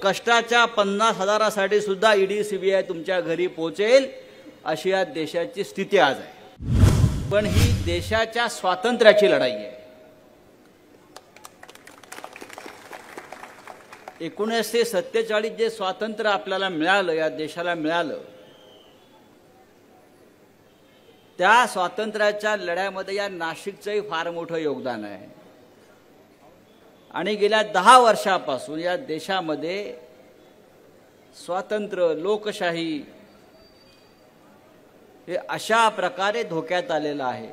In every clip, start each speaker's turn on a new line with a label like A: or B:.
A: कष्टाच्या 50,000साठी सुद्धा ED CBI तुमच्या घरी पोहोचेल अशी या देशाची स्थिती आज आहे। पण ही देशाच्या स्वातंत्र्याची लढाई आहे। 1947 जे स्वातंत्र्य आपल्याला मिळालं, या देशाला मिळालं, त्या स्वातंत्र्याच्या लढ्यामध्ये या नाशिकचंही फार मोठं योगदान आहे। आणि गेल्या 10 वर्षापासून या देशामध्ये स्वातंत्र्य, लोकशाही हे अशा प्रकारे धोक्यात आलेलं आहे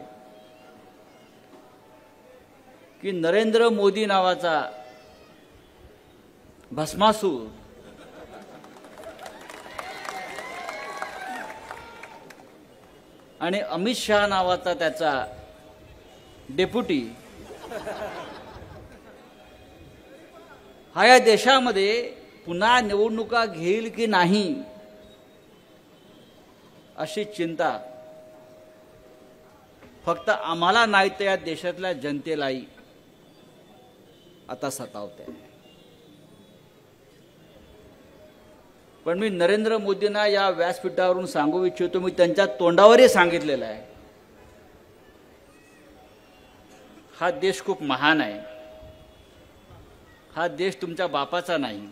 A: की नरेंद्र मोदी नावाचा भस्मासूर आणि अमित शहा नावाचा त्याचा डेप्युटी हा या देशामध्ये पुन्हा निवडणुका घेईल की नाही अशी चिंता फक्त आम्हाला नाही तर या देशातल्या जनतेलाही आता सतावते। पण मी नरेंद्र मोदींना या व्यासपीठावरून सांगू इच्छितो, मी त्यांच्या तोंडावरही सांगितलेलं आहे, हा देश खूप महान आहे, हा देश तुमच्या बापाचा नाही।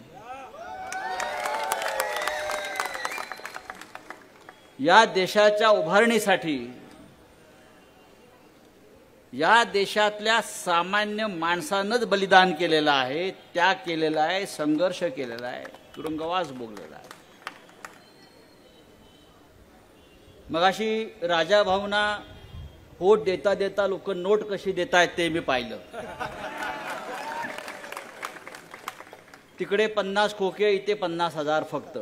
A: या देशाच्या उभारणीसाठी या देशातल्या सामान्य माणसानंच बलिदान केलेलं आहे, त्याग केलेला आहे, संघर्ष केलेला आहे, तुरुंगवास भोगलेला आहे। मगाशी राजा भाऊंना वोट देता देता लोक नोट कशी देतायत ते मी पाहिलं। तिकडे 50 खोके, इथे 50,000 फक्त।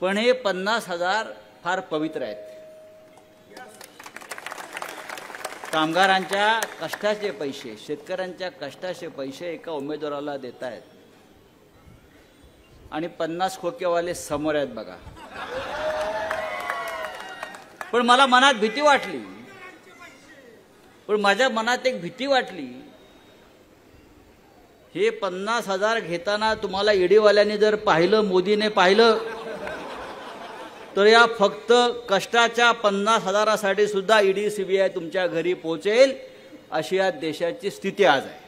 A: पण हे 50,000 फार पवित्र आहेत। कामगारांच्या कष्टाचे पैसे, शेतकऱ्यांच्या कष्टाचे पैसे एका उमेदवाराला देत आहेत आणि 50 खोकेवाले समोर आहेत बघा। पण मला मनात भीती वाटली, पण माझ्या मनात एक भीती वाटली, हे 50,000 घेताना तुम्हाला ईडीवाल्यांनी जर पाहिलं, मोदीने पाहिलं, तर या फक्त कष्टाच्या 50,000साठी सुद्धा ईडी सीबीआय तुमच्या घरी पोहोचेल अशी या देशाची स्थिती आज आहे।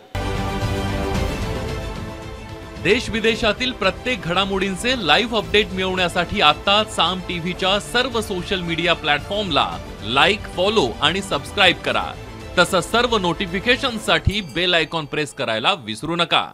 B: देश विदेशातील प्रत्येक घडामोडींचे लाईव्ह अपडेट मिळवण्यासाठी आता साम टीव्हीच्या सर्व सोशल मीडिया प्लॅटफॉर्मला लाईक, फॉलो आणि सबस्क्राईब करा। तसंच सर्व नोटिफिकेशनसाठी बेल आयकॉन प्रेस करायला विसरू नका।